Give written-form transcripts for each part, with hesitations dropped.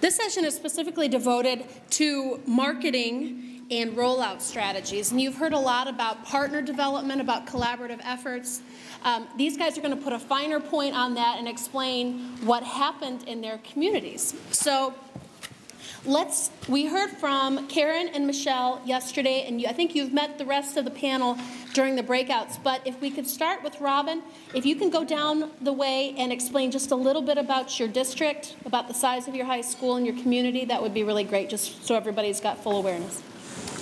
This session is specifically devoted to marketing and rollout strategies. And you've heard a lot about partner development, about collaborative efforts. These guys are going to put a finer point on that and explain what happened in their communities. So we heard from Karen and Michelle yesterday, and I think you've met the rest of the panel during the breakouts. But if we could start with Robin, if you can go down the way and explain just a little bit about your district, about the size of your high school and your community, that would be really great, just so everybody's got full awareness.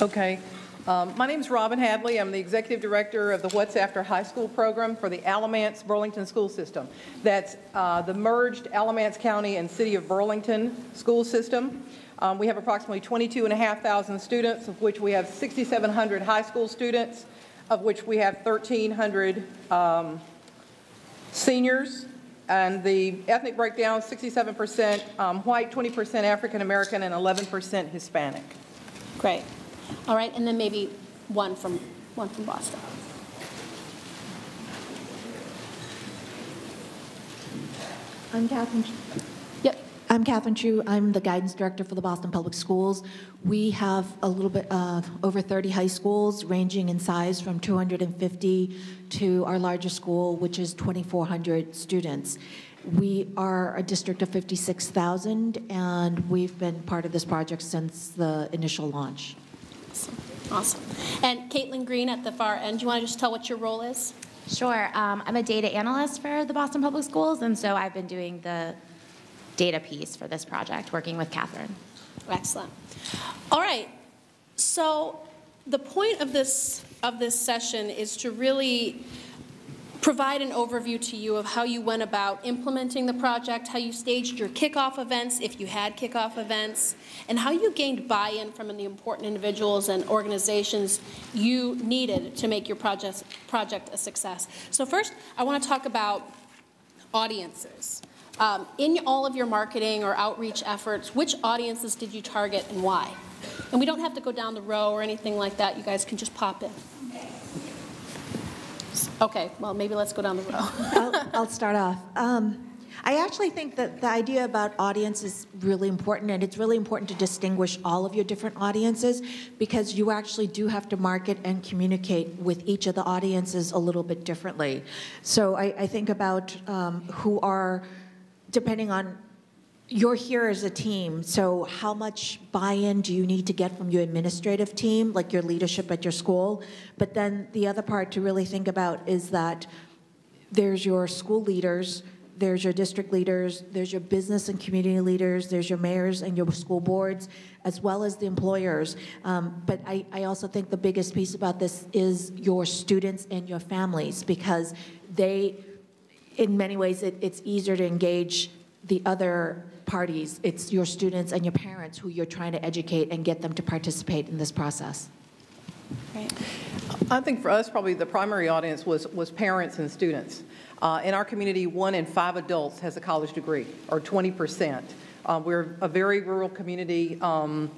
Okay. My name is Robin Hadley. I'm the Executive Director of the What's After High School program for the Alamance Burlington School System. That's the merged Alamance County and City of Burlington school system. We have approximately 22,500 students, of which we have 6,700 high school students, of which we have 1,300 seniors. And the ethnic breakdown, 67% white, 20% African American, and 11% Hispanic. Great. All right, and then maybe one from Boston. I'm Katherine. Yep. I'm Katherine Chu. I'm the guidance director for the Boston Public Schools. We have a little bit over 30 high schools, ranging in size from 250 to our largest school, which is 2,400 students. We are a district of 56,000, and we've been part of this project since the initial launch. Awesome. And Katherine Green at the far end, do you want to just tell what your role is? Sure. I'm a data analyst for the Boston Public Schools, and so I've been doing the data piece for this project, working with Katherine. Excellent. All right. So the point of this session is to really provide an overview to you of how you went about implementing the project, how you staged your kickoff events, if you had kickoff events, and how you gained buy-in from the important individuals and organizations you needed to make your project a success. So first, I want to talk about audiences. In all of your marketing or outreach efforts, which audiences did you target and why? And we don't have to go down the row or anything like that. You guys can just pop in. Okay, well, maybe let's go down the row. I'll start off. I actually think that the idea about audience is really important, and it's really important to distinguish all of your different audiences, because you actually do have to market and communicate with each of the audiences a little bit differently. So I think about who are, depending on, you're here as a team, so how much buy-in do you need to get from your administrative team, like your leadership at your school? But then the other part to really think about is that there's your school leaders, there's your district leaders, there's your business and community leaders, there's your mayors and your school boards, as well as the employers. But I also think the biggest piece about this is your students and your families, because they, in many ways, it's easier to engage the other parties. It's your students and your parents who you're trying to educate and get them to participate in this process. Right. I think for us, probably the primary audience was parents and students. In our community, 1 in 5 adults has a college degree, or 20%. We're a very rural community, and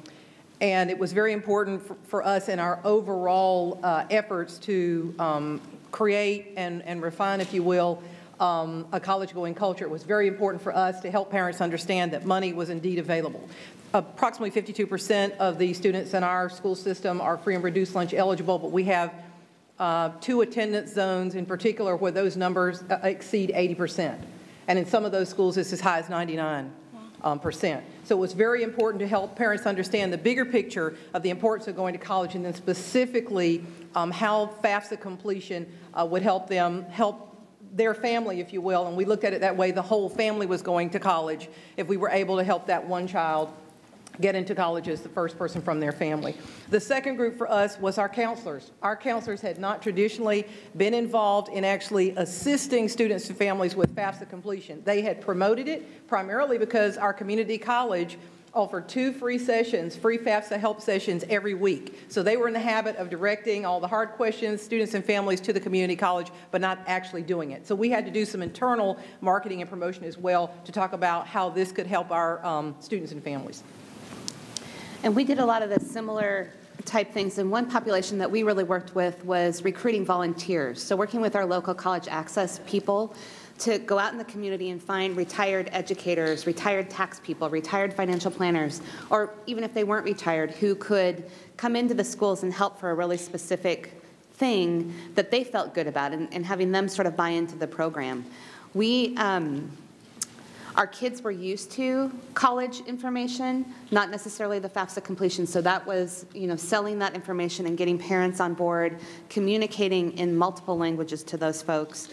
it was very important for us in our overall efforts to create and refine, if you will, a college-going culture. It was very important for us to help parents understand that money was indeed available. Approximately 52% of the students in our school system are free and reduced lunch eligible, but we have 2 attendance zones in particular where those numbers exceed 80%. And in some of those schools, it's as high as 99%. So it was very important to help parents understand the bigger picture of the importance of going to college, and then specifically how FAFSA completion would help them, help their family, if you will. And we looked at it that way. The whole family was going to college if we were able to help that one child get into college as the first person from their family. The second group for us was our counselors. Our counselors had not traditionally been involved in actually assisting students and families with FAFSA completion. They had promoted it primarily because our community college offered 2 free sessions, free FAFSA help sessions every week. So they were in the habit of directing all the hard questions, students and families, to the community college, but not actually doing it. So we had to do some internal marketing and promotion as well to talk about how this could help our students and families. And we did a lot of the similar type things, and one population that we really worked with was recruiting volunteers. So working with our local college access people to go out in the community and find retired educators, retired tax people, retired financial planners, or even if they weren't retired, who could come into the schools and help for a really specific thing that they felt good about, and having them sort of buy into the program. Our kids were used to college information, not necessarily the FAFSA completion. So that was, selling that information and getting parents on board, communicating in multiple languages to those folks.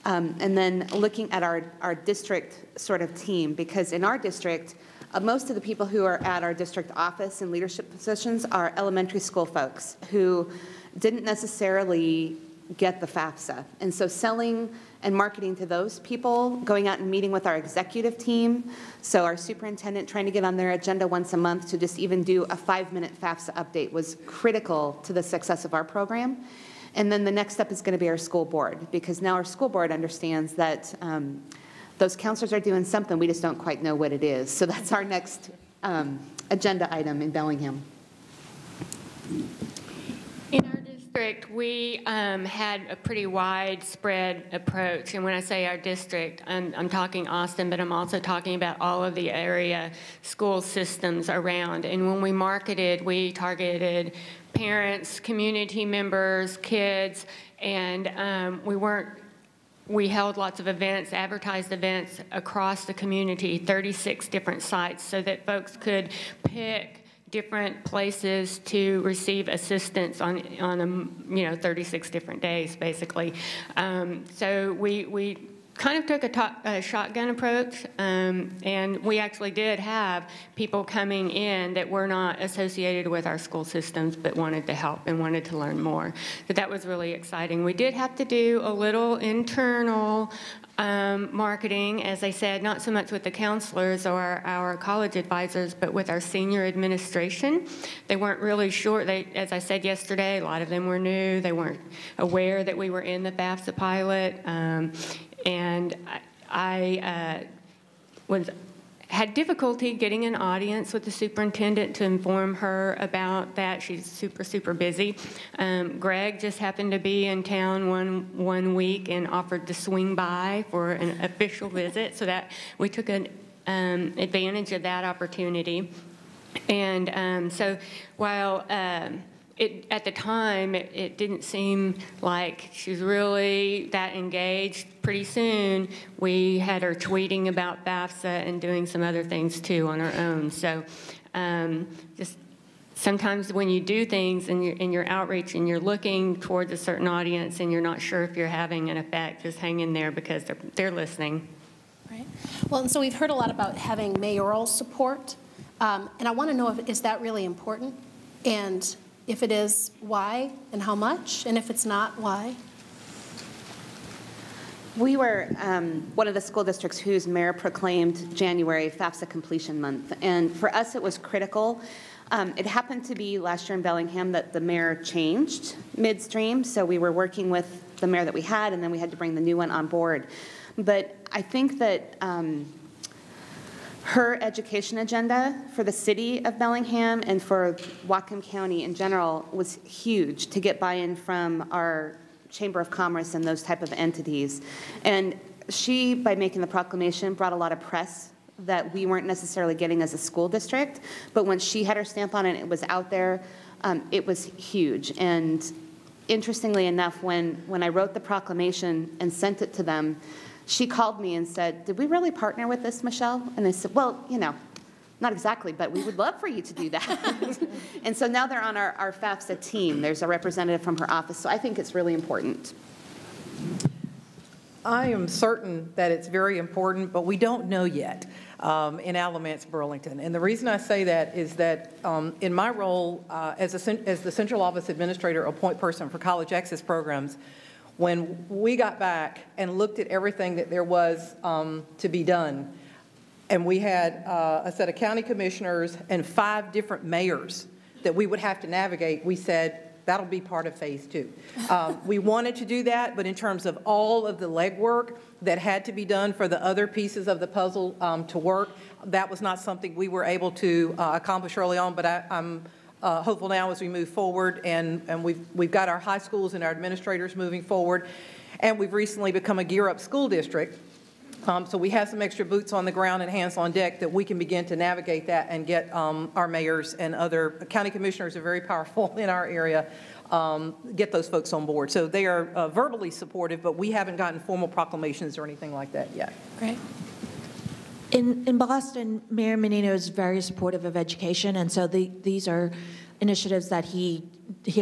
And then looking at our district sort of team, because in our district, most of the people who are at our district office and leadership positions are elementary school folks who didn't necessarily get the FAFSA. And so selling and marketing to those people, going out and meeting with our executive team, so our superintendent trying to get on their agenda once a month to just even do a 5-minute FAFSA update was critical to the success of our program. And then the next step is going to be our school board, because now our school board understands that those counselors are doing something, we just don't quite know what it is. So that's our next agenda item in Bellingham. In our district, we had a pretty widespread approach, and when I say our district, I'm talking Austin, but I'm also talking about all of the area school systems around. And when we marketed, we targeted parents, community members, kids, and we held lots of events, advertised events across the community, 36 different sites, so that folks could pick different places to receive assistance on 36 different days, basically. So we kind of took a shotgun approach, and we actually did have people coming in that were not associated with our school systems but wanted to help and wanted to learn more. So that was really exciting. We did have to do a little internal marketing, as I said, not so much with the counselors or our college advisors, but with our senior administration. They weren't really sure. As I said yesterday, a lot of them were new. They weren't aware that we were in the FAFSA pilot. And I had difficulty getting an audience with the superintendent to inform her about that. She's super, super busy. Greg just happened to be in town one week and offered to swing by for an official visit, so that we took an advantage of that opportunity. And so while at the time, it didn't seem like she was really that engaged. Pretty soon, we had her tweeting about FAFSA and doing some other things, too, on her own. So just sometimes when you do things in your outreach and you're looking towards a certain audience and you're not sure if you're having an effect, just hang in there because they're listening. Right. Well, and so we've heard a lot about having mayoral support. And I want to know, is that really important? And if it is, why and how much? And if it's not, why? We were one of the school districts whose mayor proclaimed January FAFSA completion month. And for us, it was critical. It happened to be last year in Bellingham that the mayor changed midstream. So we were working with the mayor that we had, and then we had to bring the new one on board. But I think that her education agenda for the city of Bellingham and for Whatcom County in general was huge to get buy-in from our Chamber of Commerce and those type of entities. And she, by making the proclamation, brought a lot of press that we weren't necessarily getting as a school district. But when she had her stamp on it, it was out there. It was huge. And interestingly enough, when I wrote the proclamation and sent it to them, she called me and said, "Did we really partner with this, Michelle?" And I said, "Well, not exactly, but we would love for you to do that." And so now they're on our FAFSA team. There's a representative from her office, so I think it's really important. I am certain that it's very important, but we don't know yet in Alamance, Burlington. And the reason I say that is that in my role as the Central Office Administrator or point person for college access programs, when we got back and looked at everything that there was to be done, and we had a set of county commissioners and 5 different mayors that we would have to navigate, we said, that'll be part of phase 2. We wanted to do that, but in terms of all of the legwork that had to be done for the other pieces of the puzzle to work, that was not something we were able to accomplish early on, but I'm hopeful now as we move forward, and we've got our high schools and our administrators moving forward. And we've recently become a Gear Up school district. So we have some extra boots on the ground and hands on deck that we can begin to navigate that and get our mayors and other county commissioners are very powerful in our area, get those folks on board. So they are verbally supportive, but we haven't gotten formal proclamations or anything like that yet. Great. In Boston, Mayor Menino is very supportive of education, and so these are initiatives that he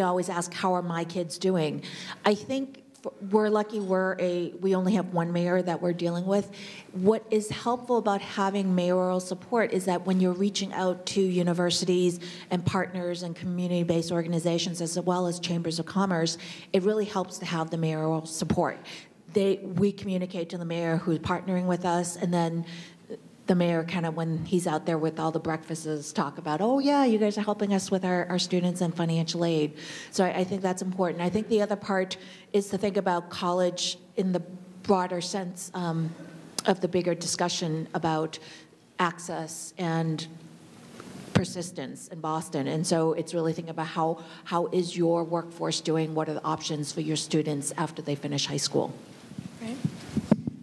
always asks, how are my kids doing? I think we're lucky we only have one mayor that we're dealing with. What is helpful about having mayoral support is that when you're reaching out to universities and partners and community-based organizations as well as chambers of commerce, it really helps to have the mayoral support. We communicate to the mayor who's partnering with us, and then the mayor kind of, when he's out there with all the breakfasts, talk about, oh yeah, you guys are helping us with our students and financial aid. So I think that's important. I think the other part is to think about college in the broader sense of the bigger discussion about access and persistence in Boston. And so it's really thinking about how is your workforce doing? What are the options for your students after they finish high school? Right.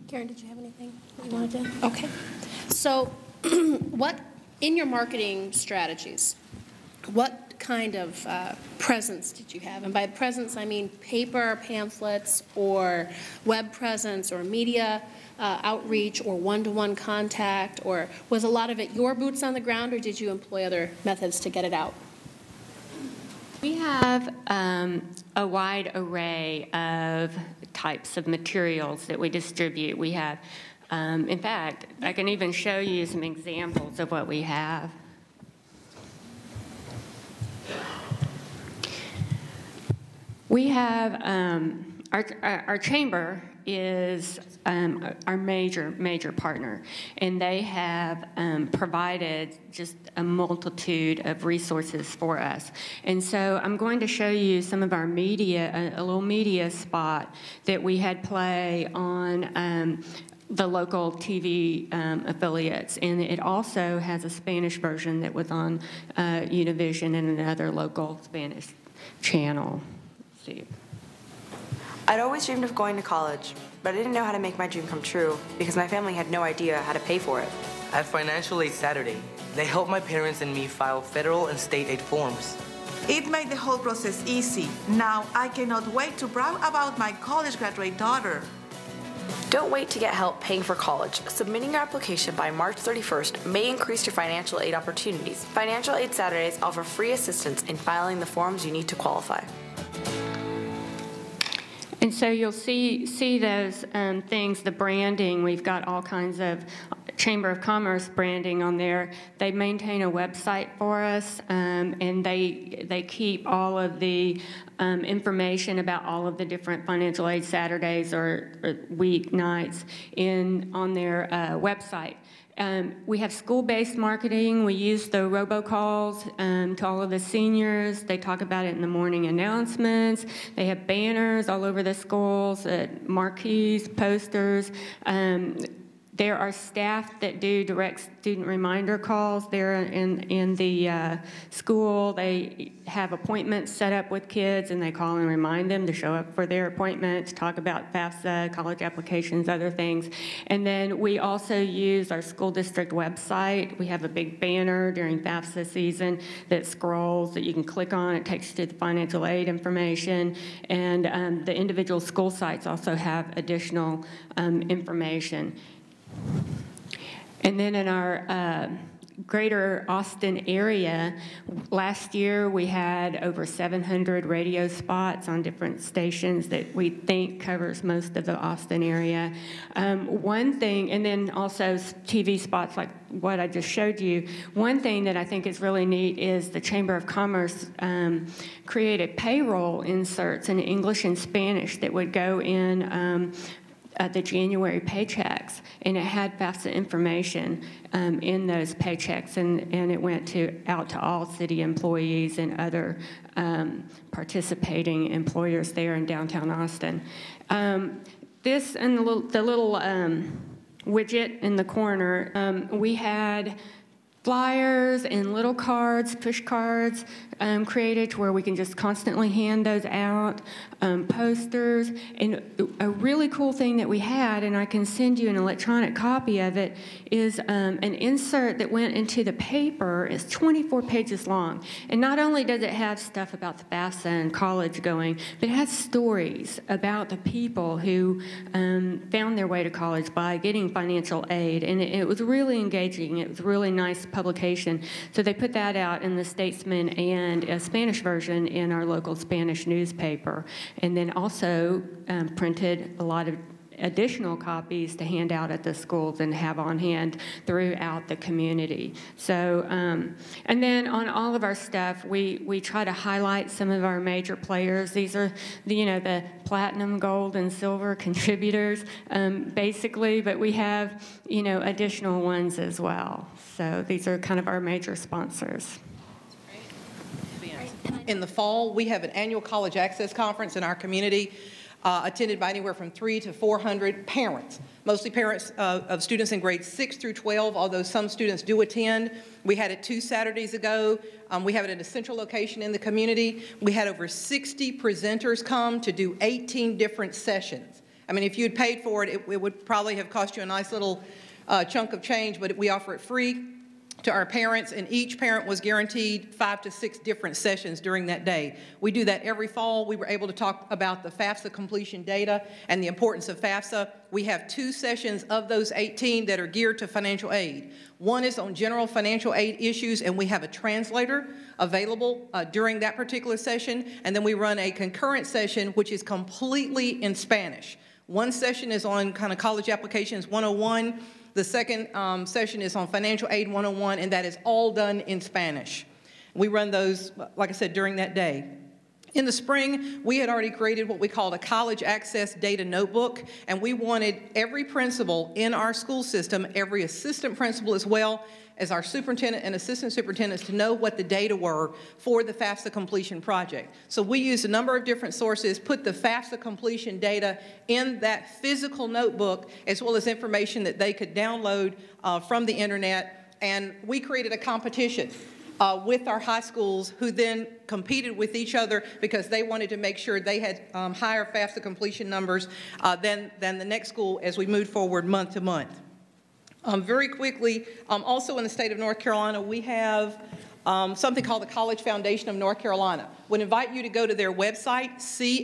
Karen, did you have anything that you wanted to? Okay. So what, in your marketing strategies, what kind of presence did you have? And by presence, I mean paper, pamphlets, or web presence, or media outreach, or one-to-one contact, or was a lot of it your boots on the ground, or did you employ other methods to get it out? We have a wide array of types of materials that we distribute. We have, in fact, I can even show you some examples of what we have. We have, our chamber is our major partner, and they have provided just a multitude of resources for us. And so I'm going to show you some of our media, a little media spot that we had play on the local TV affiliates, and it also has a Spanish version that was on Univision and another local Spanish channel. Let's see. I'd always dreamed of going to college, but I didn't know how to make my dream come true because my family had no idea how to pay for it. At Financial Aid Saturday, they helped my parents and me file federal and state aid forms. It made the whole process easy. Now I cannot wait to brag about my college graduate daughter. Don't wait to get help paying for college. Submitting your application by March 31st may increase your financial aid opportunities. Financial Aid Saturdays offer free assistance in filing the forms you need to qualify. And so you'll see those things, the branding. We've got all kinds of Chamber of Commerce branding on there. They maintain a website for us, and they keep all of the information about all of the different financial aid Saturdays or weeknights on their website. We have school-based marketing. We use the robocalls to all of the seniors. They talk about it in the morning announcements. They have banners all over the schools, marquees, posters. There are staff that do direct student reminder calls there in the school. They have appointments set up with kids, and they call and remind them to show up for their appointments, talk about FAFSA, college applications, other things. And then we also use our school district website. We have a big banner during FAFSA season that scrolls that you can click on. It takes you to the financial aid information. And the individual school sites also have additional information. And then in our greater Austin area, last year we had over 700 radio spots on different stations that we think covers most of the Austin area. One thing, and then also TV spots like what I just showed you, one thing that I think is really neat is the Chamber of Commerce created payroll inserts in English and Spanish that would go in the January paychecks, and it had FAFSA information in those paychecks, and it went out to all city employees and other participating employers there in downtown Austin. This and the little widget in the corner, we had flyers and little cards, push cards created to where we can just constantly hand those out, posters. And a really cool thing that we had, and I can send you an electronic copy of it, is an insert that went into the paper. It's 24 pages long. And not only does it have stuff about the FAFSA and college going, but it has stories about the people who found their way to college by getting financial aid. And it was really engaging. It was a really nice publication. So they put that out in the Statesman and a Spanish version in our local Spanish newspaper. And then also printed a lot of additional copies to hand out at the schools and have on hand throughout the community. So, and then on all of our stuff, we try to highlight some of our major players. These are, the platinum, gold, and silver contributors, basically, but we have, additional ones as well. So these are kind of our major sponsors. In the fall, we have an annual college access conference in our community, attended by anywhere from 300 to 400 parents, mostly parents of students in grades 6 through 12, although some students do attend. We had it 2 Saturdays ago. We have it in a central location in the community. We had over 60 presenters come to do 18 different sessions. I mean, if you had paid for it, it would probably have cost you a nice little chunk of change, but we offer it free to our parents, and each parent was guaranteed 5 to 6 different sessions during that day. We do that every fall. We were able to talk about the FAFSA completion data and the importance of FAFSA. We have 2 sessions of those 18 that are geared to financial aid. One is on general financial aid issues, and we have a translator available during that particular session, and then we run a concurrent session which is completely in Spanish. One session is on kind of college applications 101. The second session is on Financial Aid 101, and that is all done in Spanish. We run those, like I said, during that day. In the spring, we had already created what we called a college access data notebook, and we wanted every principal in our school system, every assistant principal as well as our superintendent and assistant superintendents, to know what the data were for the FAFSA completion project. So we used a number of different sources, put the FAFSA completion data in that physical notebook, as well as information that they could download from the internet, and we created a competition with our high schools, who then competed with each other because they wanted to make sure they had higher FAFSA completion numbers than the next school as we moved forward month to month. Very quickly, also in the state of North Carolina, we have something called the College Foundation of North Carolina. Would invite you to go to their website, cfnc.org.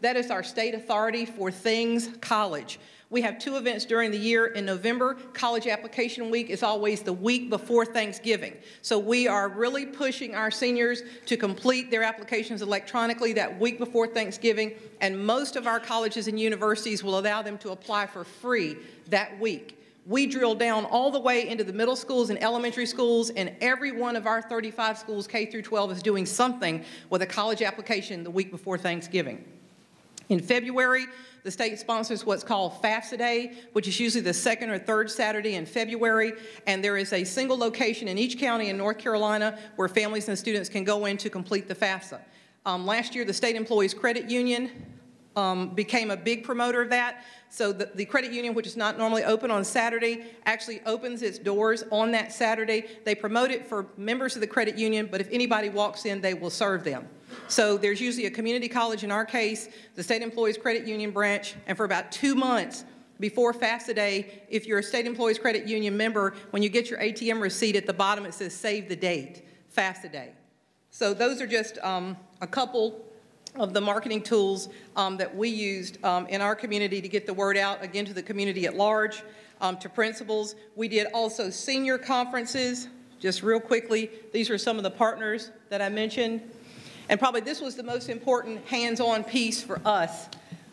That is our state authority for things college. We have 2 events during the year. In November, College Application Week is always the week before Thanksgiving. So we are really pushing our seniors to complete their applications electronically that week before Thanksgiving, and most of our colleges and universities will allow them to apply for free that week. We drill down all the way into the middle schools and elementary schools, and every one of our 35 schools, K through 12, is doing something with a college application the week before Thanksgiving. In February, the state sponsors what's called FAFSA Day, which is usually the 2nd or 3rd Saturday in February, and there is a single location in each county in North Carolina where families and students can go in to complete the FAFSA. Last year, the State Employees Credit Union became a big promoter of that. So the credit union, which is not normally open on Saturday, actually opens its doors on that Saturday. They promote it for members of the credit union, but if anybody walks in, they will serve them. So there's usually a community college, in our case, the State Employees Credit Union branch, and for about 2 months before FAFSA Day, if you're a State Employees Credit Union member, when you get your ATM receipt, at the bottom it says save the date, FAFSA Day. So those are just a couple of the marketing tools that we used in our community to get the word out, again, to the community at large, to principals. We did also senior conferences. Just real quickly, these are some of the partners that I mentioned. And probably this was the most important hands-on piece for us,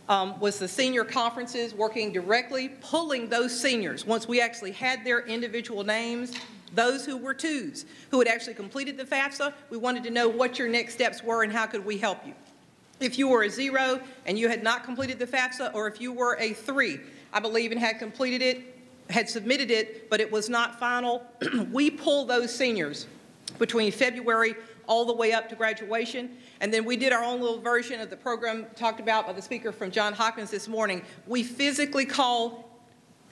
was the senior conferences, working directly, pulling those seniors, once we actually had their individual names, those who were 2s, who had actually completed the FAFSA. We wanted to know what your next steps were and how could we help you. If you were a 0 and you had not completed the FAFSA, or if you were a 3, I believe, and had completed it, had submitted it, but it was not final, we pull those seniors between February all the way up to graduation. And then we did our own little version of the program talked about by the speaker from Johns Hopkins this morning. We physically call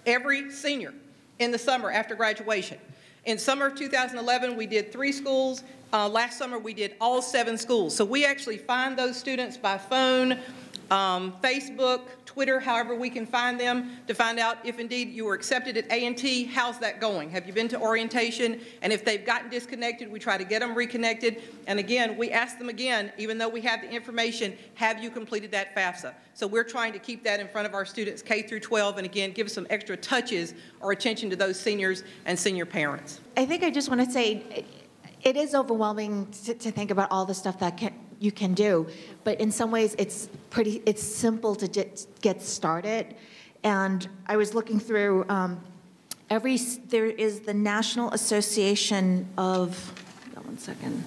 every senior in the summer after graduation. In summer of 2011, we did 3 schools. Last summer, we did all 7 schools. So we actually find those students by phone, Facebook, Twitter, however we can find them, to find out if indeed you were accepted at A&T, how's that going? Have you been to orientation? And if they've gotten disconnected, we try to get them reconnected. And again, we ask them again, even though we have the information, have you completed that FAFSA? So we're trying to keep that in front of our students K through 12, and again, give some extra touches or attention to those seniors and senior parents. I think I just want to say, it is overwhelming to think about all the stuff that you can do, but in some ways it's simple to get started. And I was looking through there is the National Association of, one second.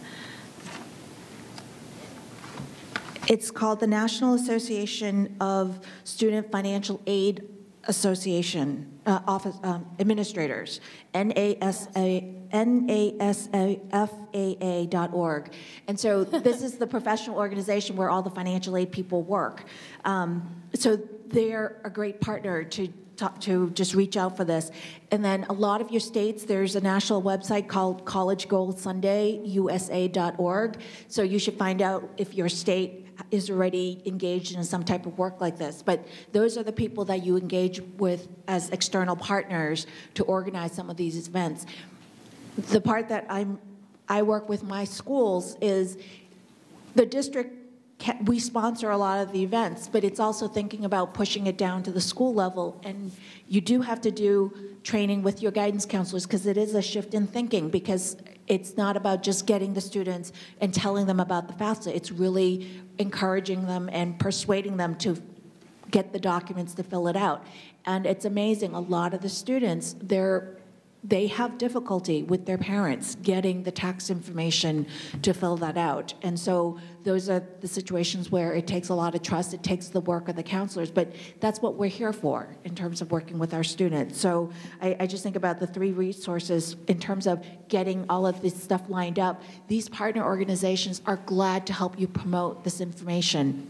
It's called the National Association of Student Financial Aid Association Office Administrators, NASAFAA.org. And so this is the professional organization where all the financial aid people work. So they're a great partner to just reach out for this. And then a lot of your states, there's a national website called collegegoalsundayusa.org. So you should find out if your state is already engaged in some type of work like this. But those are the people that you engage with as external partners to organize some of these events. The part that I work with my schools is the district, we sponsor a lot of the events, but it's also thinking about pushing it down to the school level. And you do have to do training with your guidance counselors, because it is a shift in thinking, because it's not about just getting the students and telling them about the FAFSA. It's really encouraging them and persuading them to get the documents to fill it out. And it's amazing, a lot of the students, they have difficulty with their parents getting the tax information to fill that out. And so those are the situations where it takes a lot of trust, it takes the work of the counselors, but that's what we're here for in terms of working with our students. So I just think about the 3 resources in terms of getting all of this stuff lined up. These partner organizations are glad to help you promote this information.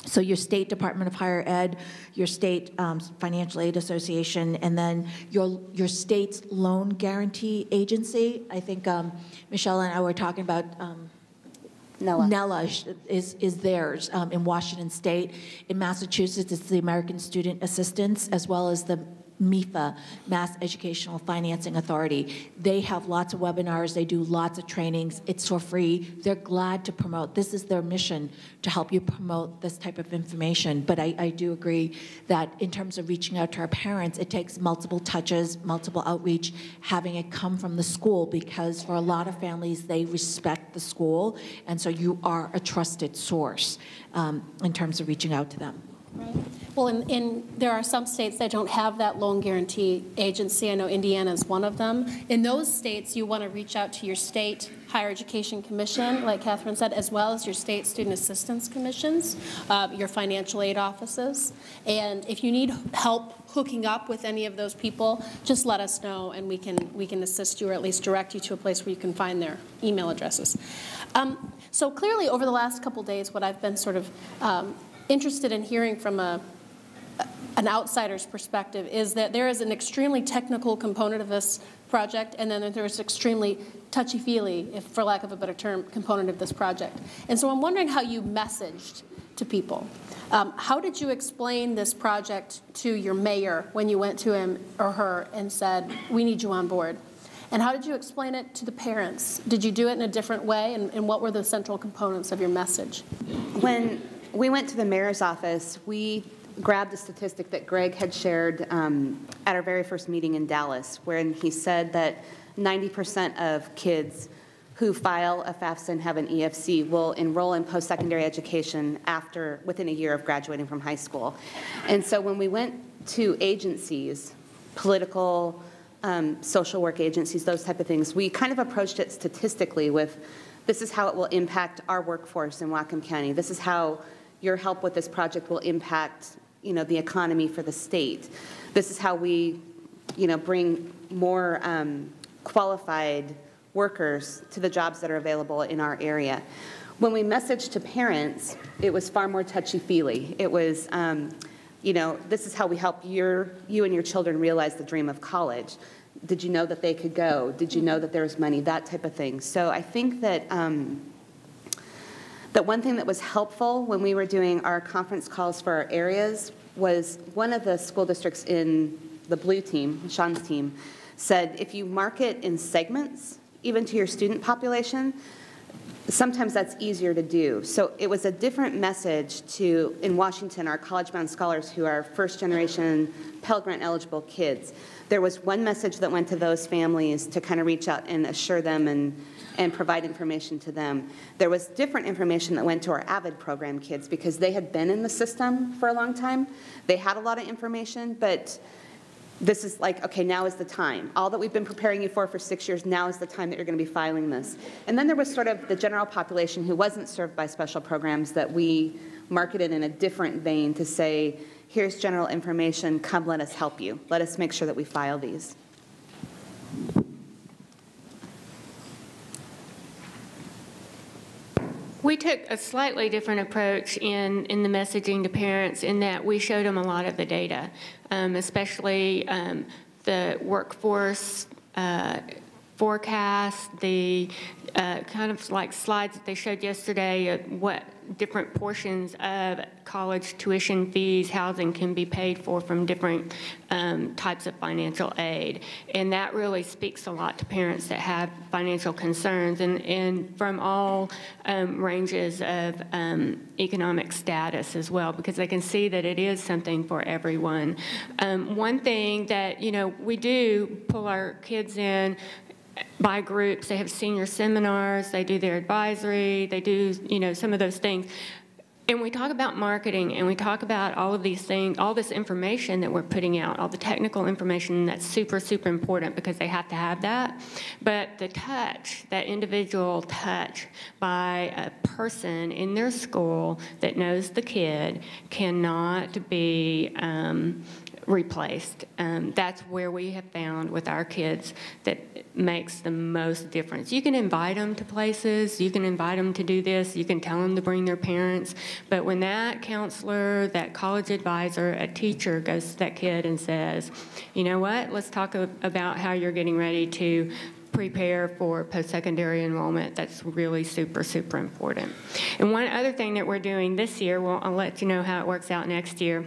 So your state Department of Higher Ed, your state Financial Aid Association, and then your state's loan guarantee agency. I think Michelle and I were talking about NELA is theirs in Washington State. In Massachusetts, it's the American Student Assistance, as well as the MIFA, Mass Educational Financing Authority. They have lots of webinars, they do lots of trainings, it's for free. They're glad to promote. This is their mission, to help you promote this type of information. But I do agree that in terms of reaching out to our parents, it takes multiple touches, multiple outreach, having it come from the school, because for a lot of families, they respect the school, and so you are a trusted source in terms of reaching out to them. Right. Well, there are some states that don't have that loan guarantee agency. I know Indiana is one of them. In those states, you want to reach out to your state higher education commission, like Katherine said, as well as your state student assistance commissions, your financial aid offices. And if you need help hooking up with any of those people, just let us know, and we can assist you, or at least direct you to a place where you can find their email addresses. So clearly, over the last couple days, what I've been sort of interested in hearing from an outsider's perspective is that there is an extremely technical component of this project, and then there's extremely touchy-feely, if for lack of a better term, component of this project. And so I'm wondering how you messaged to people. How did you explain this project to your mayor when you went to him or her and said, we need you on board? And how did you explain it to the parents? Did you do it in a different way, and what were the central components of your message? When we went to the mayor's office, we grabbed a statistic that Greg had shared at our very first meeting in Dallas, wherein he said that 90% of kids who file a FAFSA and have an EFC will enroll in post-secondary education within a year of graduating from high school. And so when we went to agencies, political, social work agencies, those type of things, we kind of approached it statistically with, this is how it will impact our workforce in Whatcom County. This is how your help with this project will impact, the economy for the state. This is how we, bring more qualified workers to the jobs that are available in our area. When we messaged to parents, it was far more touchy-feely. It was, this is how we help you and your children realize the dream of college. Did you know that they could go? Did you know that there was money? That type of thing. So I think that that one thing that was helpful when we were doing our conference calls for our areas was one of the school districts in the blue team, Sean's team, said if you market in segments, even to your student population, sometimes that's easier to do. So it was a different message to, in Washington, our college-bound scholars who are first-generation Pell Grant eligible kids. There was one message that went to those families to kind of reach out and assure them and provide information to them. There was different information that went to our AVID program kids because they had been in the system for a long time. They had a lot of information, but this is like, okay, now is the time. All that we've been preparing you for 6 years, now is the time that you're going to be filing this. And then there was sort of the general population who wasn't served by special programs that we marketed in a different vein to say, here's general information, come let us help you. Let us make sure that we file these. We took a slightly different approach in the messaging to parents in that we showed them a lot of the data, especially the workforce forecast, the kind of like slides that they showed yesterday of what different portions of college tuition fees, housing can be paid for from different types of financial aid. And that really speaks a lot to parents that have financial concerns and from all ranges of economic status as well, because they can see that it is something for everyone. One thing that, we do pull our kids in by groups. They have senior seminars, they do their advisory, they do, some of those things. And we talk about marketing and we talk about all of these things, all this information that we're putting out, all the technical information that's super, super important because they have to have that. But the touch, that individual touch by a person in their school that knows the kid cannot be replaced. That's where we have found with our kids that makes the most difference. You can invite them to places, you can invite them to do this, you can tell them to bring their parents, but when that counselor, that college advisor, a teacher goes to that kid and says, you know what, let's talk about how you're getting ready to prepare for post-secondary enrollment. That's really super, super important. And one other thing that we're doing this year, well, I'll let you know how it works out next year,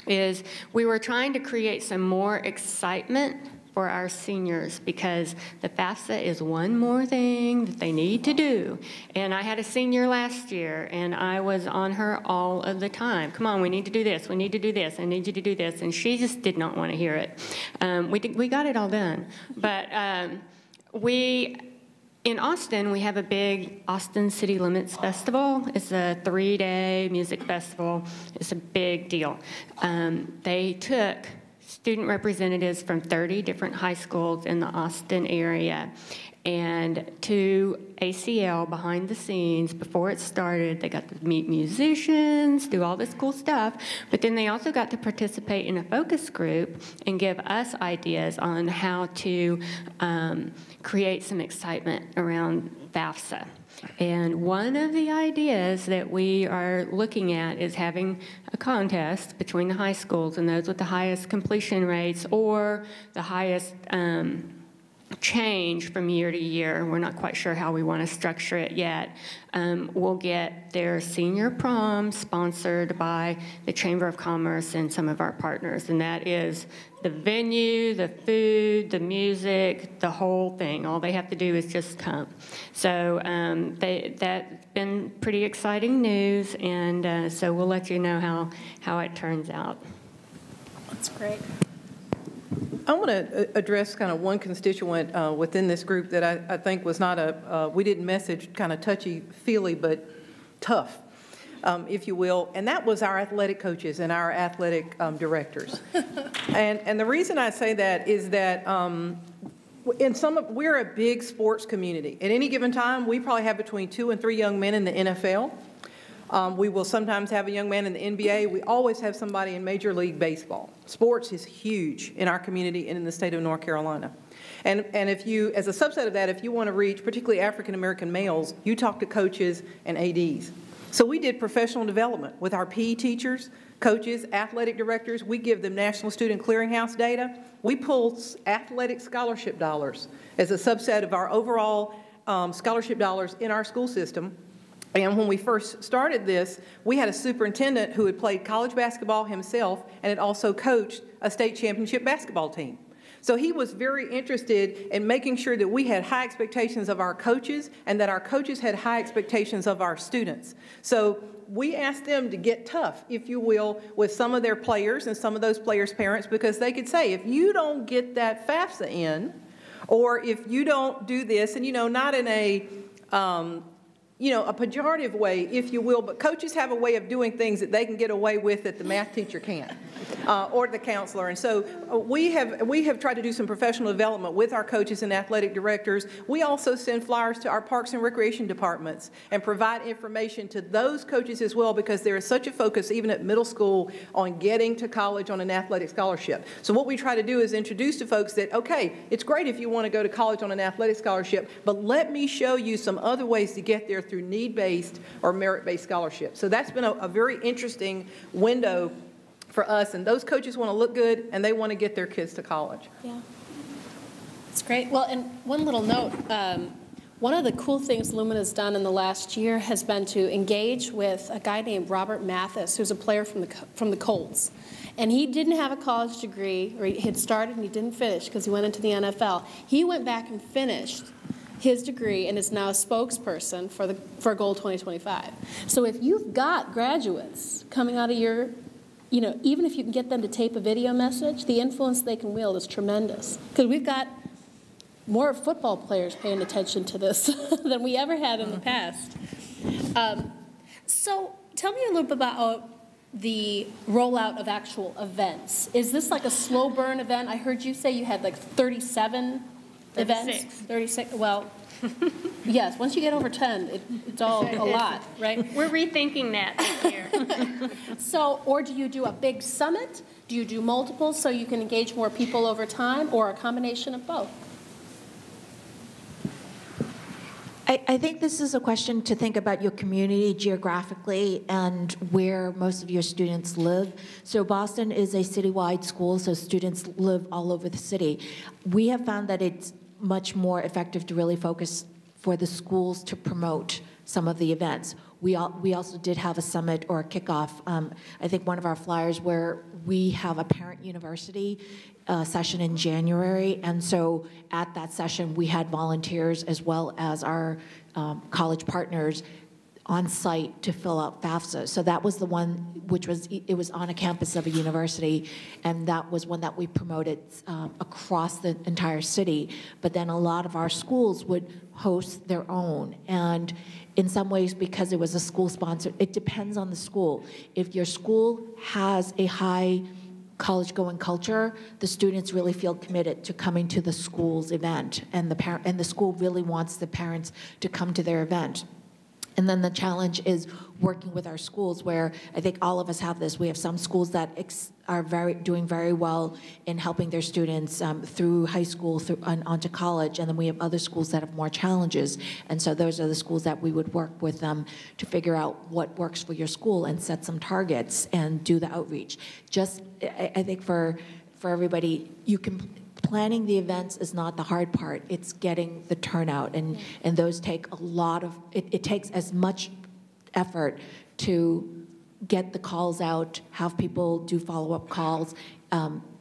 is we were trying to create some more excitement for our seniors because the FAFSA is one more thing that they need to do. And I had a senior last year, and I was on her all of the time. Come on, we need to do this. We need to do this. I need you to do this. And she just did not want to hear it. We got it all done. But in Austin, we have a big Austin City Limits Festival. It's a 3-day music festival. It's a big deal. They took student representatives from 30 different high schools in the Austin area and to ACL behind the scenes before it started. They got to meet musicians, do all this cool stuff, but then they also got to participate in a focus group and give us ideas on how to create some excitement around FAFSA. And one of the ideas that we are looking at is having a contest between the high schools and those with the highest completion rates or the highest change from year to year. We're not quite sure how we want to structure it yet. We'll get their senior prom sponsored by the Chamber of Commerce and some of our partners, and that is the venue, the food, the music, the whole thing. All they have to do is just come. So that's been pretty exciting news, and so we'll let you know how it turns out. That's great. I want to address kind of one constituent within this group that I think was not we didn't message kind of touchy-feely, but tough, if you will, and that was our athletic coaches and our athletic directors. And the reason I say that is that we're a big sports community. At any given time, we probably have between 2 and 3 young men in the NFL. We will sometimes have a young man in the NBA. We always have somebody in Major League Baseball. Sports is huge in our community and in the state of North Carolina. And if you, as a subset of that, if you want to reach particularly African-American males, you talk to coaches and ADs. So we did professional development with our PE teachers, coaches, athletic directors. We give them National Student Clearinghouse data. We pull athletic scholarship dollars as a subset of our overall scholarship dollars in our school system. And when we first started this, we had a superintendent who had played college basketball himself and had also coached a state championship basketball team. So he was very interested in making sure that we had high expectations of our coaches and that our coaches had high expectations of our students. So we asked them to get tough, if you will, with some of their players and some of those players' parents, because they could say, if you don't get that FAFSA in, or if you don't do this, and not in a a pejorative way, if you will, but coaches have a way of doing things that they can get away with that the math teacher can't, or the counselor. And so we have tried to do some professional development with our coaches and athletic directors. We also send flyers to our parks and recreation departments and provide information to those coaches as well, because there is such a focus, even at middle school, on getting to college on an athletic scholarship. So what we try to do is introduce to folks that, okay, it's great if you want to go to college on an athletic scholarship, but let me show you some other ways to get there through need-based or merit-based scholarships. So that's been a very interesting window for us, and those coaches want to look good and they want to get their kids to college. Yeah, it's great. Well, and one little note, one of the cool things Lumen has done in the last year has been to engage with a guy named Robert Mathis, who's a player from the Colts. And he didn't have a college degree, or he had started and he didn't finish because he went into the NFL. He went back and finished his degree and is now a spokesperson for Goal 2025. So if you've got graduates coming out of your, even if you can get them to tape a video message, the influence they can wield is tremendous. Because we've got more football players paying attention to this than we ever had in the past. So tell me a little bit about the rollout of actual events. Is this like a slow burn event? I heard you say you had like 37 events? 36. Well, yes, once you get over 10, it's all a lot, right? We're rethinking that this year. So, or do you do a big summit? Do you do multiples so you can engage more people over time, or a combination of both? I think this is a question to think about your community geographically and where most of your students live. So Boston is a citywide school, so students live all over the city. We have found that it's much more effective to really focus for the schools to promote some of the events. We also did have a summit or a kickoff. I think one of our flyers where we have a parent university session in January, and so at that session we had volunteers as well as our college partners on site to fill out FAFSA. So that was the one which was, it was on a campus of a university, and that was one that we promoted across the entire city. But then a lot of our schools would host their own. And in some ways, because it was a school sponsored, it depends on the school. If your school has a high college-going culture, the students really feel committed to coming to the school's event, and the school really wants the parents to come to their event. And then the challenge is working with our schools, where I think all of us have this. We have some schools that are doing very well in helping their students through high school onto college, and then we have other schools that have more challenges. And so those are the schools that we would work with them to figure out what works for your school and set some targets and do the outreach. I think for everybody, planning the events is not the hard part. It's getting the turnout, and those take a lot of, it takes as much effort to get the calls out, have people do follow-up calls,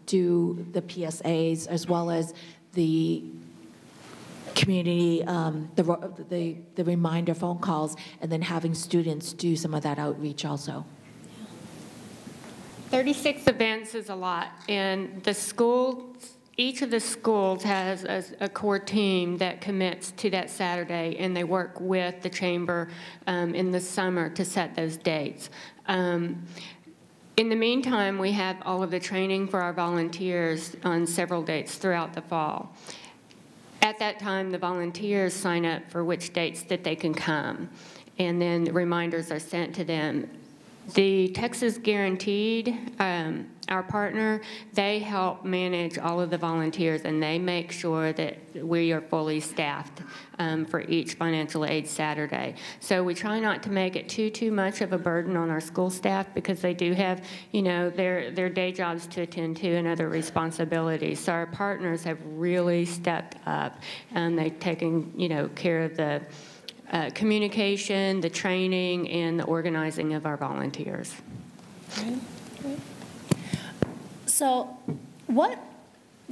do the PSAs, as well as the community, the reminder phone calls, and then having students do some of that outreach also. 36 events is a lot, and the schools, each of the schools has a core team that commits to that Saturday, and they work with the chamber in the summer to set those dates. In the meantime, we have all of the training for our volunteers on several dates throughout the fall. At that time, the volunteers sign up for which dates that they can come, and then the reminders are sent to them. The Texas Guaranteed our partner, they help manage all of the volunteers, and they make sure that we are fully staffed for each financial aid Saturday. So we try not to make it too much of a burden on our school staff, because they do have, you know, their day jobs to attend to and other responsibilities. So our partners have really stepped up, and they've taken, you know, care of the communication, the training, and the organizing of our volunteers. Great. So,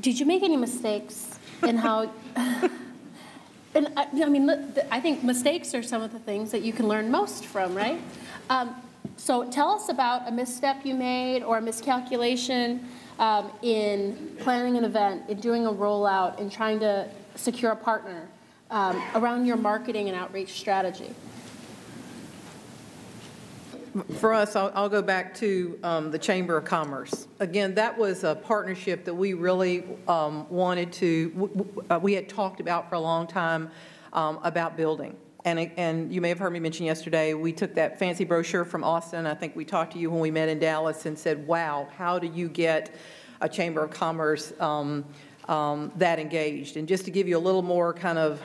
did you make any mistakes in how? And I mean, I think mistakes are some of the things that you can learn most from, right? So tell us about a misstep you made or a miscalculation in planning an event, in doing a rollout, in trying to secure a partner around your marketing and outreach strategy. For us, I'll go back to the Chamber of Commerce. Again, that was a partnership that we really wanted to, we had talked about for a long time about building. And you may have heard me mention yesterday, we took that fancy brochure from Austin. I think we talked to you when we met in Dallas and said, wow, how do you get a Chamber of Commerce that engaged? And just to give you a little more kind of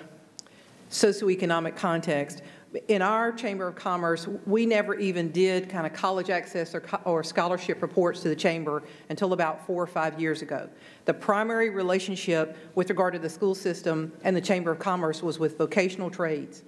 socioeconomic context, in our Chamber of Commerce, we never even did kind of college access or scholarship reports to the Chamber until about 4 or 5 years ago. The primary relationship with regard to the school system and the Chamber of Commerce was with vocational trades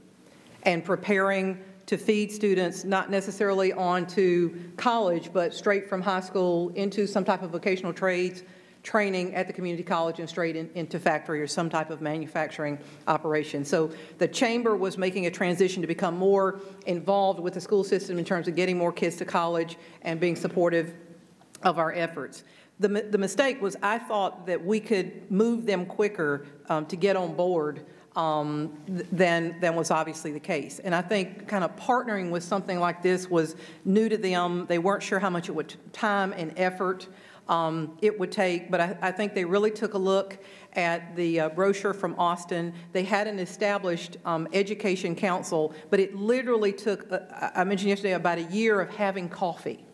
and preparing to feed students not necessarily on to college, but straight from high school into some type of vocational trades training at the community college and straight into factory or some type of manufacturing operation. So the Chamber was making a transition to become more involved with the school system in terms of getting more kids to college and being supportive of our efforts. The mistake was I thought that we could move them quicker to get on board than was obviously the case. And I think kind of partnering with something like this was new to them. They weren't sure how much it would time and effort it would take, but I think they really took a look at the brochure from Austin. They had an established education council, but it literally took, I mentioned yesterday, about a year of having coffee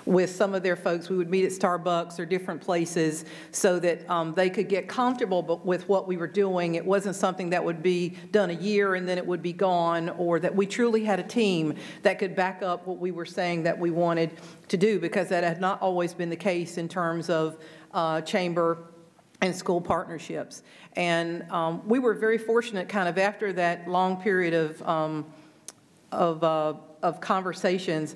with some of their folks. We would meet at Starbucks or different places so that they could get comfortable with what we were doing. It wasn't something that would be done a year and then it would be gone, or that we truly had a team that could back up what we were saying that we wanted to do, because that had not always been the case in terms of chamber and school partnerships. And we were very fortunate kind of after that long period of conversations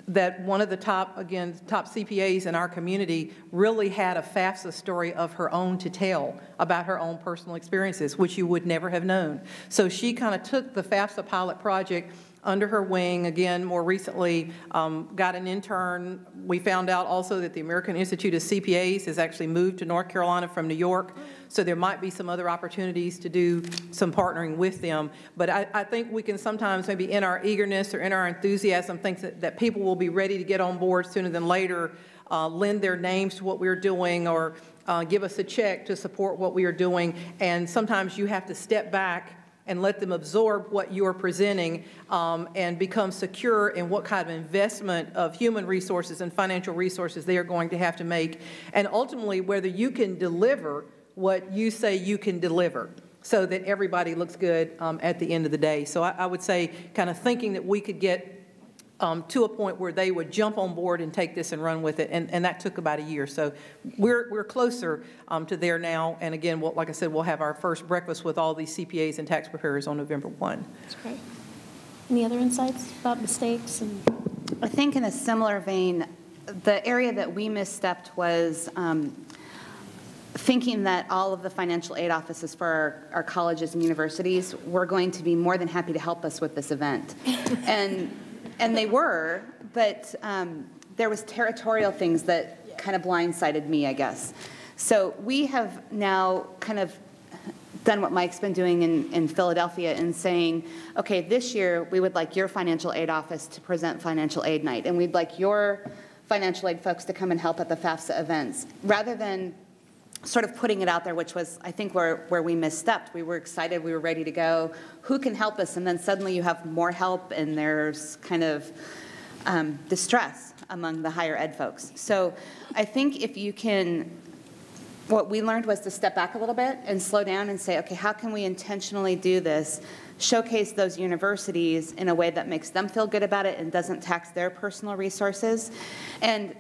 that one of the top CPAs in our community really had a FAFSA story of her own to tell about her own personal experiences, which you would never have known. So she kind of took the FAFSA pilot project under her wing. Again, more recently, got an intern. We found out also that the American Institute of CPAs has actually moved to North Carolina from New York, so there might be some other opportunities to do some partnering with them. But I think we can sometimes, maybe in our eagerness or in our enthusiasm, think that people will be ready to get on board sooner than later, lend their names to what we're doing, or give us a check to support what we are doing. And sometimes you have to step back and let them absorb what you're presenting and become secure in what kind of investment of human resources and financial resources they are going to have to make, and ultimately whether you can deliver what you say you can deliver so that everybody looks good at the end of the day. So I would say kind of thinking that we could get to a point where they would jump on board and take this and run with it, and that took about a year. So we're closer to there now, and again, like I said, we'll have our first breakfast with all these CPAs and tax preparers on November 1. That's great. Any other insights about mistakes? I think in a similar vein, the area that we misstepped was thinking that all of the financial aid offices for our colleges and universities were going to be more than happy to help us with this event. And they were, but there was territorial things that kind of blindsided me, I guess. So we have now kind of done what Mike's been doing in Philadelphia and saying, okay, this year we would like your financial aid office to present financial aid night, and we'd like your financial aid folks to come and help at the FAFSA events, rather than sort of putting it out there, which was, I think, where we misstepped. We were excited, we were ready to go. Who can help us? And then suddenly you have more help, and there's kind of distress. among the higher ed folks. So I think if you can, what we learned was to step back a little bit and slow down and say, okay, how can we intentionally do this, showcase those universities in a way that makes them feel good about it and doesn't tax their personal resources. And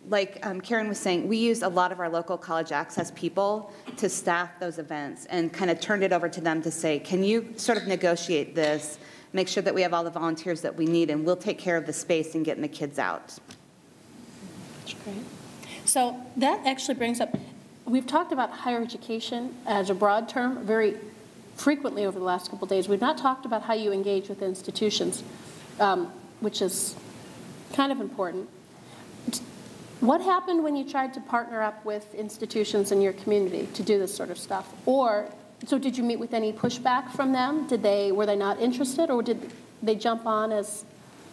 like Karen was saying, we used a lot of our local college access people to staff those events and kind of turned it over to them to say, can you sort of negotiate this, make sure that we have all the volunteers that we need, and we'll take care of the space and getting the kids out. That's great. So that actually brings up, we've talked about higher education as a broad term very frequently over the last couple of days. We've not talked about how you engage with institutions, which is kind of important. What happened when you tried to partner up with institutions in your community to do this sort of stuff? Or, so did you meet with any pushback from them? Were they not interested, or did they jump on as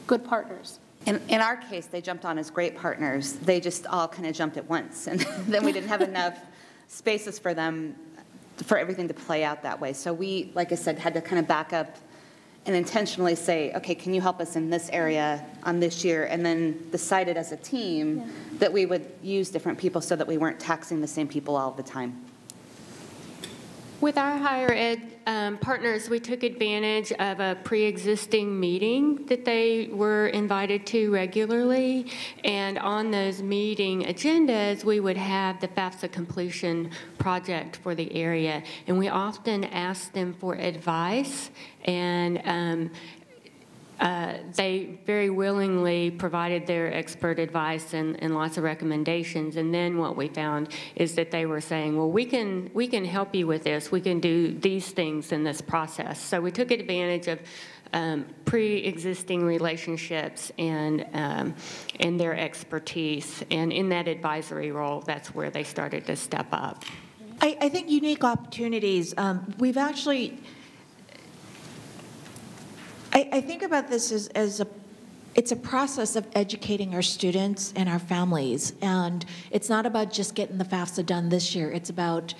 good partners? In our case, they jumped on as great partners. They just all kind of jumped at once, and then we didn't have enough spaces for them, for everything to play out that way. So we, like I said, had to kind of back up and intentionally say, okay, can you help us in this area on this year? And then decided as a team that we would use different people so that we weren't taxing the same people all the time. With our higher ed partners, we took advantage of a pre-existing meeting that they were invited to regularly, and on those meeting agendas, we would have the FAFSA completion project for the area, and we often asked them for advice, and they very willingly provided their expert advice and lots of recommendations. And then what we found is that they were saying, well, we can help you with this. We can do these things in this process. So we took advantage of pre-existing relationships and their expertise. And in that advisory role, that's where they started to step up. I think unique opportunities. We've actually... I think about this as it's a process of educating our students and our families, and it's not about just getting the FAFSA done this year. It's about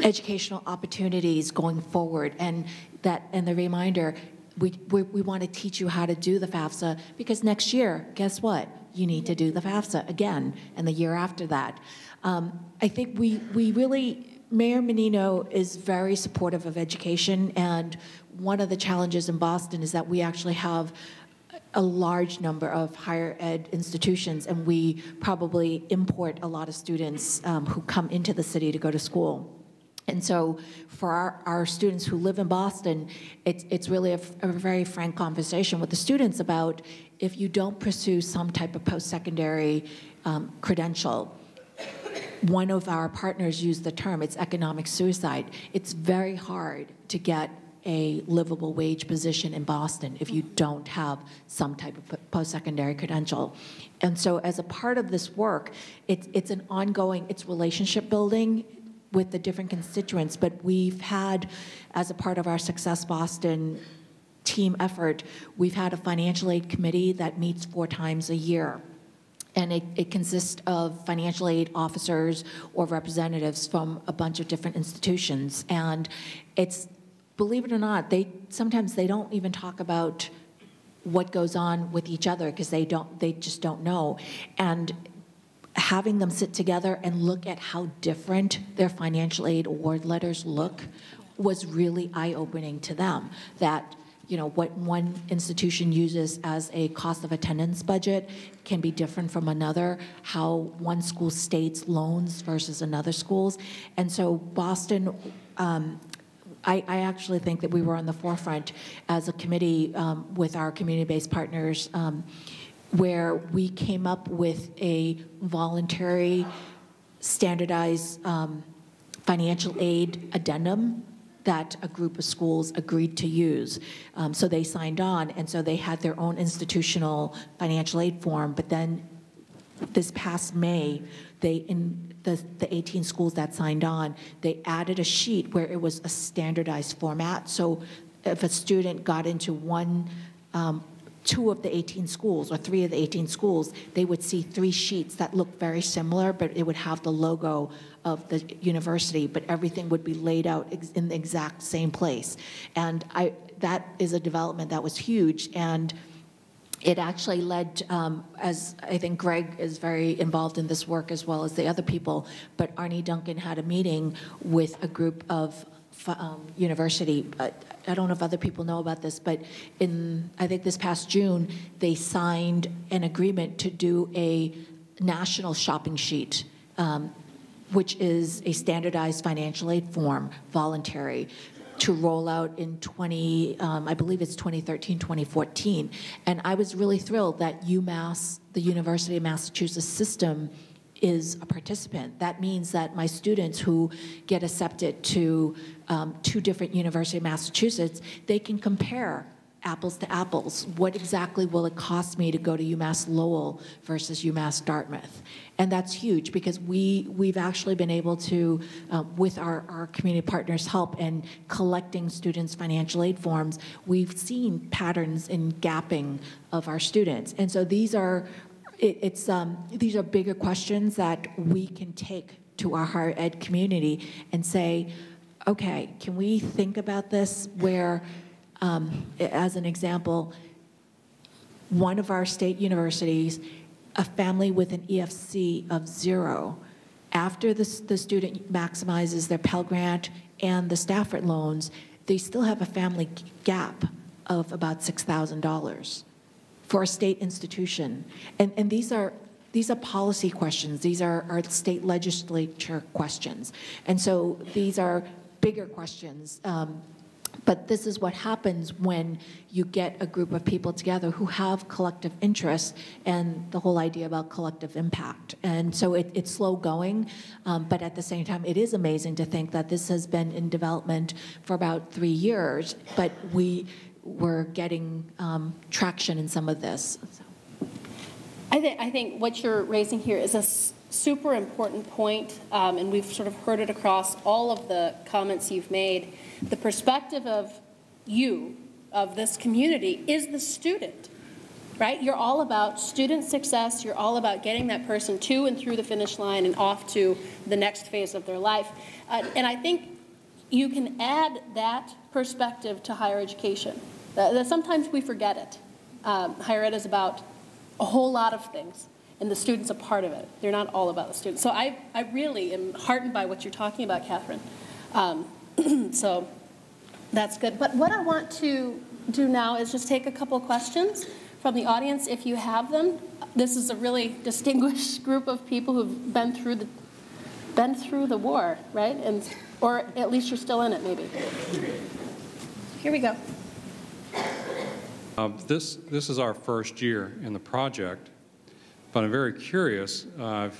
educational opportunities going forward, and the reminder, we want to teach you how to do the FAFSA, because next year, guess what? You need to do the FAFSA again, and the year after that. I think we really, Mayor Menino is very supportive of education, and one of the challenges in Boston is that we actually have a large number of higher ed institutions, and we probably import a lot of students who come into the city to go to school. And so for our students who live in Boston, it's really a very frank conversation with the students about, if you don't pursue some type of post-secondary credential, one of our partners used the term, it's economic suicide. It's very hard to get a livable wage position in Boston if you don't have some type of post-secondary credential. And so as a part of this work, it's an ongoing, it's relationship building with the different constituents, but we've had, as a part of our Success Boston team effort, we've had a financial aid committee that meets 4 times a year. And it consists of financial aid officers or representatives from a bunch of different institutions. And it's, believe it or not, sometimes they don't even talk about what goes on with each other because they just don't know. And having them sit together and look at how different their financial aid award letters look was really eye-opening to them. That, you know, what one institution uses as a cost of attendance budget can be different from another, how one school states loans versus another school's. And so Boston, I actually think that we were on the forefront as a committee with our community-based partners where we came up with a voluntary standardized financial aid addendum that a group of schools agreed to use. So they signed on, and so they had their own institutional financial aid form, but then this past May, in the 18 schools that signed on, they added a sheet where it was a standardized format. So if a student got into 2 of the 18 schools or 3 of the 18 schools, they would see 3 sheets that looked very similar, but it would have the logo of the university, but everything would be laid out in the exact same place. And that is a development that was huge. And it actually led, as I think Greg is very involved in this work as well as the other people, but Arnie Duncan had a meeting with a group of university. I don't know if other people know about this, but I think this past June, they signed an agreement to do a national shopping sheet, which is a standardized financial aid form, voluntary, to roll out in I believe it's 2013, 2014. And I was really thrilled that UMass, the University of Massachusetts system, is a participant. That means that my students who get accepted to 2 different University of Massachusetts, they can compare apples to apples. What exactly will it cost me to go to UMass Lowell versus UMass Dartmouth? And that's huge because we've actually been able to, with our community partners' help and collecting students' financial aid forms, we've seen patterns in gapping of our students. And so these are bigger questions that we can take to our higher ed community and say, okay, can we think about this where, as an example, one of our state universities, a family with an EFC of 0, after the student maximizes their Pell Grant and the Stafford loans, they still have a family gap of about $6,000 for a state institution. And these are policy questions. These are our state legislature questions. And so these are bigger questions. But this is what happens when you get a group of people together who have collective interests and the whole idea about collective impact. And so it's slow going, but at the same time, it is amazing to think that this has been in development for about 3 years, but we're getting traction in some of this. So. I think what you're raising here is a super important point, and we've sort of heard it across all of the comments you've made. The perspective of this community, is the student, right? You're all about student success. You're all about getting that person to and through the finish line and off to the next phase of their life. And I think you can add that perspective to higher education. Sometimes we forget it. Higher ed is about a whole lot of things, and the student's a part of it. They're not all about the student. So I really am heartened by what you're talking about, Katherine. So that's good. But what I want to do now is just take a couple of questions from the audience, if you have them. This is a really distinguished group of people who've been through the war, right? Or at least you're still in it, maybe. Here we go. This is our first year in the project, but I'm very curious. I've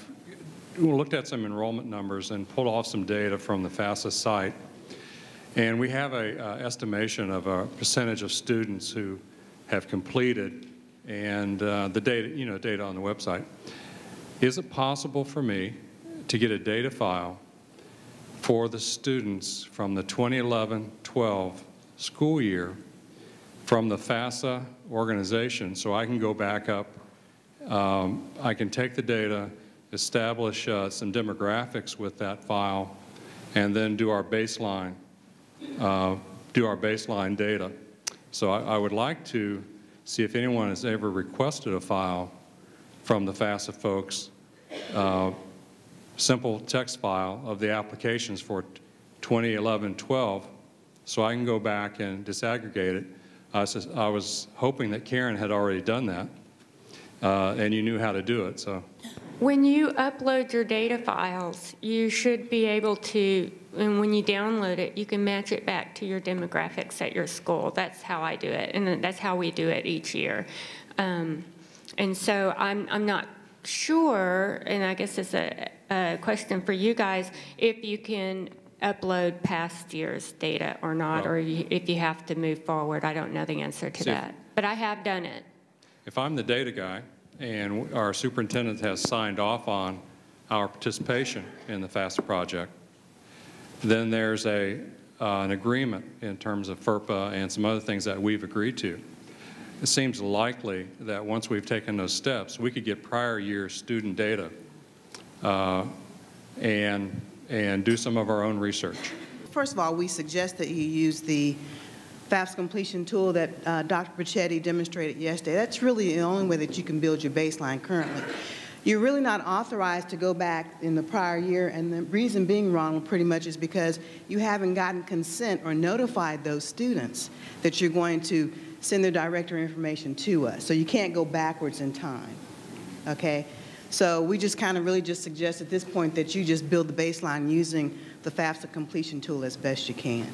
looked at some enrollment numbers and pulled off some data from the FAFSA site, and we have an estimation of a percentage of students who have completed and the data, data on the website. Is it possible for me to get a data file for the students from the 2011-12 school year from the FAFSA organization, so I can go back up, I can take the data, establish some demographics with that file, and then do our baseline data. So I would like to see if anyone has ever requested a file from the FAFSA folks, simple text file of the applications for 2011-12, so I can go back and disaggregate it. I was hoping that Karen had already done that, and you knew how to do it. So, when you upload your data files, you should be able to, and when you download it, you can match it back to your demographics at your school. That's how I do it, and that's how we do it each year. And so I'm not sure, and I guess it's a question for you guys, if you can upload past year's data or not, or if you have to move forward. I don't know the answer to that, but I have done it. If I'm the data guy and our superintendent has signed off on our participation in the FAFSA project, then there's an agreement in terms of FERPA and some other things that we've agreed to. It seems likely that once we've taken those steps, we could get prior year student data and do some of our own research. First of all, we suggest that you use the FAFSA completion tool that Dr. Pachetti demonstrated yesterday, that's really the only way that you can build your baseline currently. You're really not authorized to go back in the prior year, and the reason being, Ronald, pretty much is because you haven't gotten consent or notified those students that you're going to send their directory information to us. So you can't go backwards in time, okay? So we just kind of really just suggest at this point that you just build the baseline using the FAFSA completion tool as best you can.